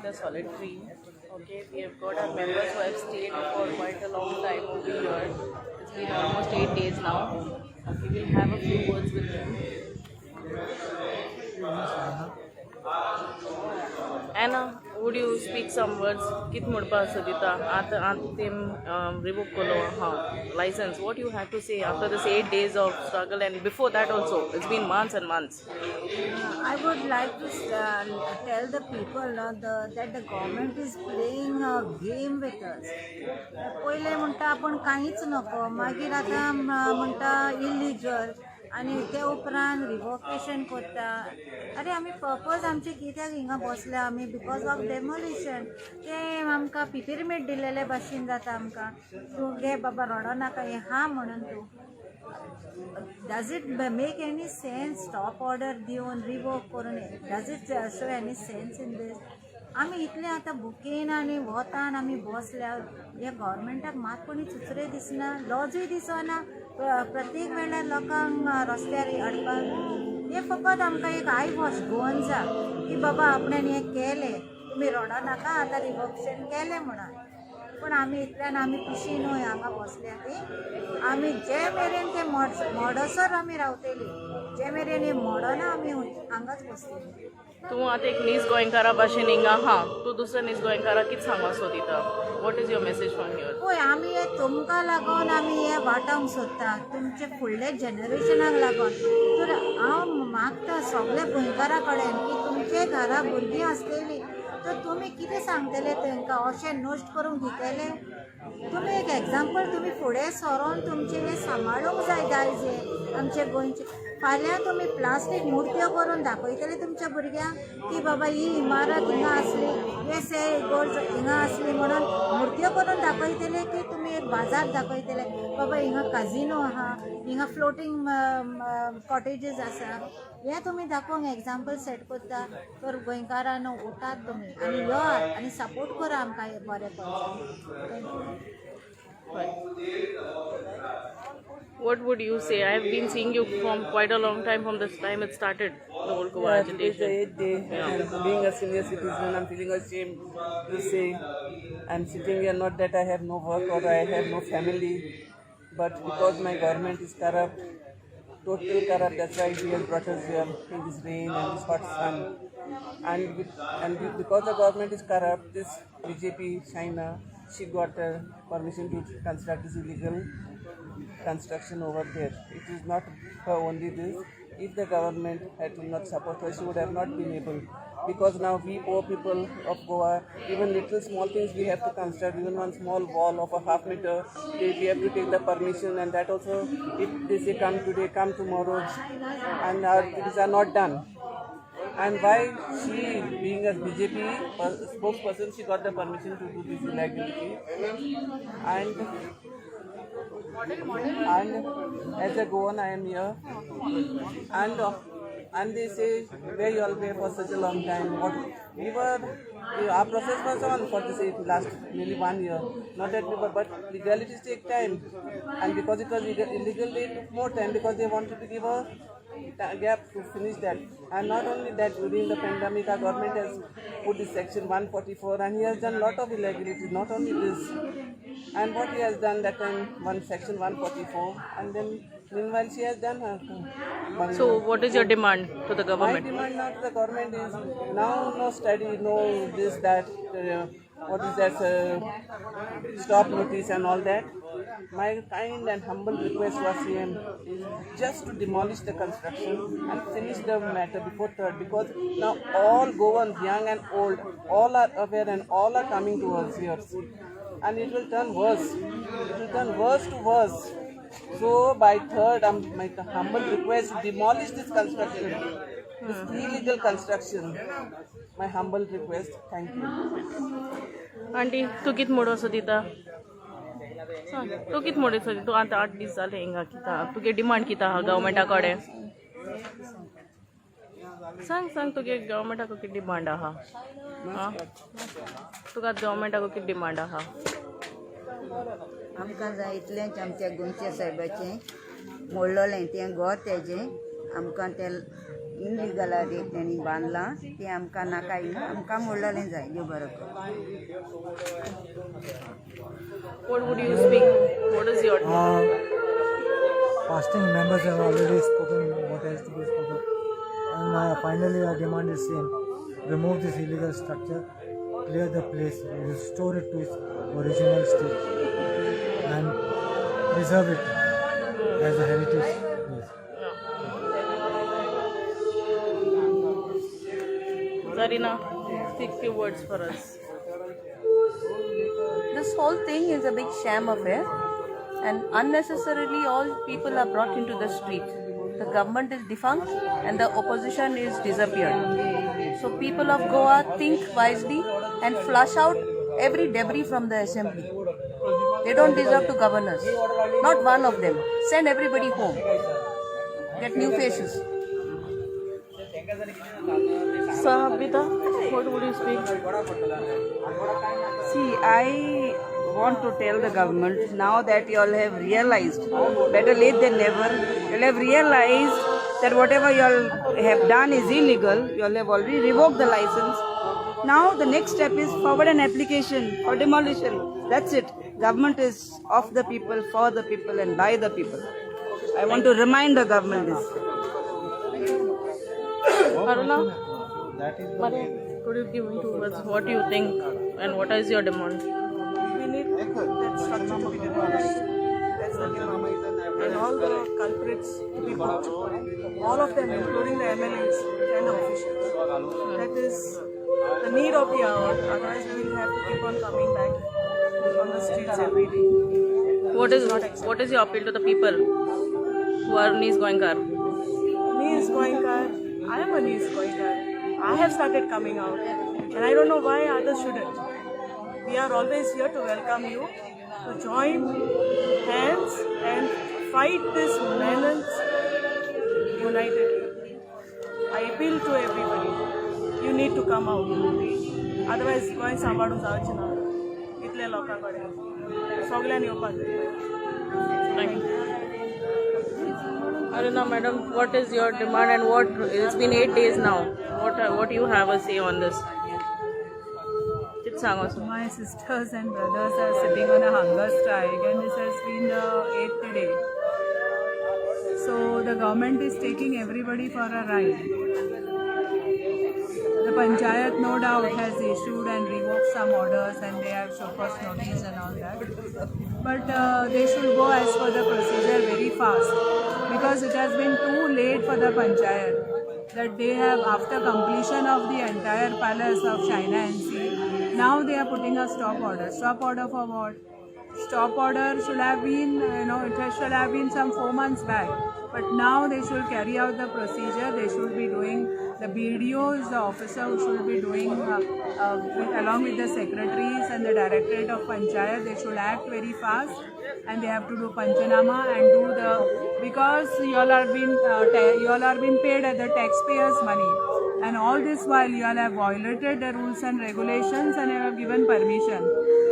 the solitary. Okay, we have got our members who have stayed for quite a long time over here. It's been almost 8 days now. Okay, we'll have a few words with them. Anna, would you speak some words? Kit mudba sadita at them revoke kolo license. What you have to say after this 8 days of struggle and before that also? It's been months and months. I would like to tell the people that the government is playing a game with us. पहिले म्हणटा आपण काहीच नको मागीर आतां म्हणटा illegal आनी ते उपरांत रिवोकेशन करता. अरे आमी पर्पज आमचे कित्याक हिंगा बसल्या आमी बिकॉज ऑफ डेमोलिशन. ते आमकां पिपिरमेट दिलेले भाशेन जाता आमकां. तूं गे बाबा रडो नाका हें हा म्हणून तूं. Does it make any sense? Stop order दिवन रिवोक करून does it show any sense in this? आमी इतले आतां बुकेन आनी वोतान आमी बसल्या हे गव्हर्मेंटाक मात कोणी सुचरे दिसना, लॉजूय दिसना. प्रत्येक वेळार लोकांक रस्त्यार हाडपाक हे फकत आमकां एक आय वॉश गोवन जा की बाबा आपणें हें केलें, तुमी रडो नाका आतां रिवोकेशन केलें म्हणून. पूण आमी इतल्यान आमी पिशी न्हय हांगा बसल्या ती. आमी जे मेरेन ते मोडसर आमी रावतली, जे मेरेन हे मोडना आमी हांगाच बसतली. तूं आतां एक नीज गोंयकारा भाशेन हिंगा आहा, तूं दुसऱ्या नीज गोंयकाराक कितें सांगूंक सोदिता? What is your message from here? पळय आमी हे तुमकां लागून आमी हे वाटोंक सोदता, तुमचे फुडले जनरेशनाक लागून. तर हांव मागता सगळे गोंयकारा कडेन की तुमचे घरा भुरगीं आसलेलीं तर तुमी कितें सांगतले तांकां? अशें नश्ट करूंक दितले? तुमी एक एग्जाम्पल तुमी फुडें सरोन तुमचे हे सांबाळूंक जाय दायज हे आमचे गोंयचे. फाल्यां तुमी प्लास्टीक मुर्त्यो करून दाखयतले तुमच्या भुरग्यांक की बाबा ही इमारत हिंगा आसली, हे से गोड हिंगा आसली म्हणून मुर्त्यो करून दाखयतले की तुमी एक बाजार दाखयतले बाबा हिंगा काजिनो आहा, हिंगा फ्लोटींग कॉटेजीस आसा. हे तुमी दाखोवंक एग्जाम्पल सेट करता तर गोंयकारांनो उठात तुमी आनी योत आनी सपोर्ट करा आमकां हे बरें करपाक. What would you say? I have been seeing you from quite a long time, from this time it started, the whole Goa agitation. It's the 8th day, and being a senior citizen, I'm feeling ashamed to say I'm sitting here, not that I have no work or I have no family, but because my government is corrupt, total corrupt, that's why he has brought us here in this rain and this hot sun. And because the government is corrupt, this BJP, China, she got permission to construct this illegal construction over there. It is not her only this. If the government had not supported her, she would have not been able. Because now we poor people of Goa, even little small things we have to construct, even one small wall of a half meter, we have to take the permission, and that also, if they say come today, come tomorrow, and our things are not done. And why she, being a BJP spokesperson, she got the permission to do this illegality. And as a Goan, I am here. And they say, where you all were for such a long time? Our process was on for this last nearly 1 year. Not that we were, but legalities take time. And because it was illegal, they took more time because they wanted to give a gap to finish that. And not only that, during the pandemic, our government has put this section 144, and he has done a lot of illegalities, not only this. And what he has done that time, section 144, and then meanwhile she has done her. So what is your demand to the government? My demand now to the government is now no study, no this, that, what is that, stop notice and all that. My kind and humble request to CM is just to demolish the construction and finish the matter before 3rd, because now all Goans, young and old, all are aware and all are coming towards here. And it will turn worse. It will turn worse to worse. So by 3rd, my humble request to demolish this construction, this illegal construction. My humble request. Thank you. Auntie, तू कित मोडो सोदिता? तू कित मोडो सोदिता? तू आतां 8 दीस जाले हिंगा किता? तुगे डिमांड किता आहा गव्हर्मेंटा कडेन? सांग तुगे गव्हर्मेंटाक कितें डिमांड आहा? तुका गव्हर्मेंटाक कितें डिमांड आहा? आमकां जाय इतलेंच आमच्या गोंयच्या सायबाचें मोडलोलें तें घर तेजें आमकां तें इनलिगल तेणी बांदलां तें आमकां नाका आमकां मोडलें जाय देव बरें कर. What would you speak? What is your Fasting members have already spoken what has to be spoken. And finally our demand is same. Remove this illegal structure, clear the place, restore it to its original state and preserve it as a heritage place. Zarina, speak few words for us. This whole thing is a big sham affair, and unnecessarily all people are brought into the street. The government is defunct and the opposition is disappeared. So people of Goa, think wisely and flush out every debris from the assembly. They don't deserve to govern us. Not one of them. Send everybody home. Get new faces. Sahabita, what would you speak? See, I want to tell the government now that you all have realized, better late than never, you all have realized that whatever you all have done is illegal. You all have already revoked the license. Now the next step is forward an application for demolition. That's it. Government is of the people, for the people and by the people. I want to remind the government this. Aruna, Maria, could you give me 2 words? What do you think and what is your demand? We need that structure to be demolished. That's the demand. And all the culprits to be booked. All of them, including the MLAs and the officials. That is the need of the hour. Otherwise, we will have to keep on coming back on the streets every day. What is your appeal to the people who are knees going car? Knees going car. I am a knees going car. I have started coming out. And I don't know why others shouldn't. We are always here to welcome you to join hands and fight this menace unitedly. I appeal to everybody. You need to come out. Otherwise, going सांभाळून जावचें ना. इतले लोकां कडेन सगळ्यांनी येवपाक जाय. Thank you. Aruna madam, what is your demand and what? It's been 8 days now. What do you have a say on this? My sisters and brothers are sitting on a hunger strike, and this has been the 8th day. So the government is taking everybody for a ride. The Panchayat no doubt has issued and revoked some orders, and they have show cause notice and all that. But they should go as per the procedure very fast, because it has been too late for the Panchayat. That they have, after completion of the entire palace of China and Sea, now they are putting a stop order. Stop order for what? Stop order should have been, it should have been some 4 months back. But now they should carry out the procedure. They should be doing, the BDOs, the officer who should be doing, along with the secretaries and the directorate of Panchayat, they should act very fast. And they have to do Panchanama and do because you all are being paid at the taxpayers' money. And all this while you all have violated the rules and regulations and you have given permission.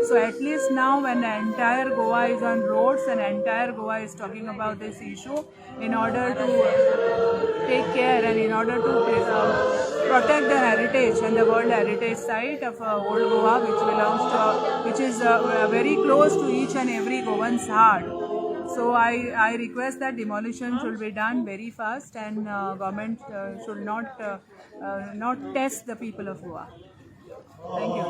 So at least now when the entire Goa is on roads and entire Goa is talking about this issue, in order to take care and in order to protect the heritage and the World Heritage Site of Old Goa, which is very close to each and every Goan's heart. So I request that demolition should be done very fast, and government should not test the people of Goa. Thank you.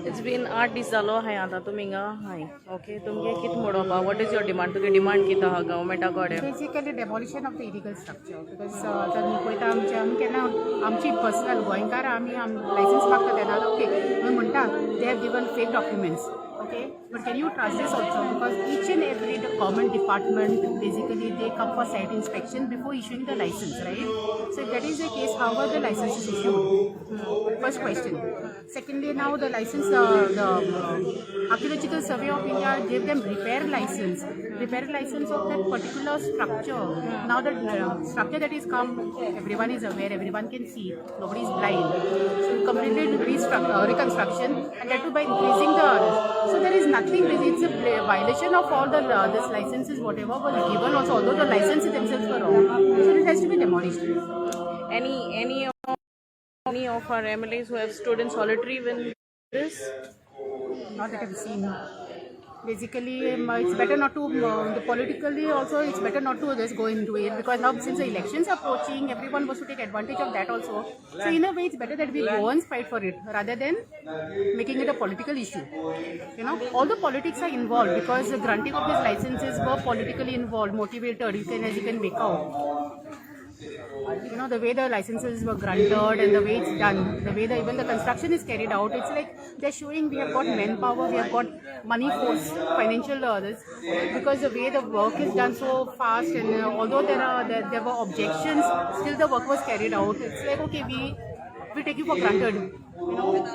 It's been 8 days जालो हाय आता तुम हिंगा हाय. Okay, तुमगे कित मोडोपा? What is your demand? तुगे demand किता हा government कडेन? Basically demolition of the illegal structure, because तर पळयता आमी केन्ना आमची पर्सनल गोंयकार आमी लायसन्स मागता तेन्ना ओके म्हणटा they have given fake documents. Okay, but can you trust this also? Because each and every government department, basically they come for site inspection before issuing the license, right? So if that is the case, how are the licenses issued? First question. Secondly, now the license, the Archaeological Survey of India gave them repair license of that particular structure. Now the structure that is come, everyone is aware, everyone can see, nobody is blind. So completely reconstruction, and that too by increasing the So there is nothing. It's a violation of all the this licenses, whatever was given. Also, although the licenses themselves were wrong, so it has to be demolished. Any of our MLAs who have stood in solitary when this? Not that I've seen. Basically, it's better not to, politically also, it's better not to just go into it, because now since the elections are approaching, everyone wants to take advantage of that also. So in a way, it's better that we go and fight for it rather than making it a political issue. You know, all the politics are involved because the granting of these licenses were politically involved, motivated, as you can make out. You know, the way the licenses were granted and the way it's done, the way even the construction is carried out, it's like they're showing we have got manpower, we have got money force, financial others, because the way the work is done so fast, and although there were objections, still the work was carried out. It's like, okay, we take you for granted, you know.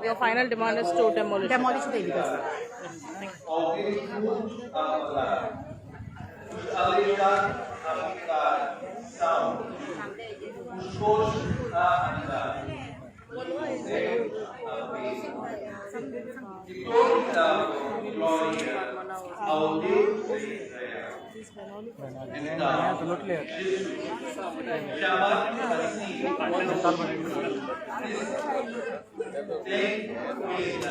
Your final demand is to demolish the illegal structure.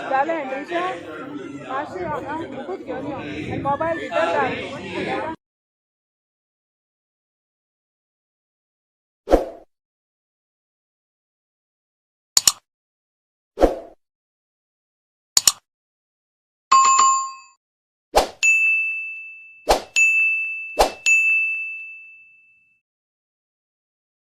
Dale, Andrisha, passe, बहुत क्यों नहीं? Mobile इधर डाल.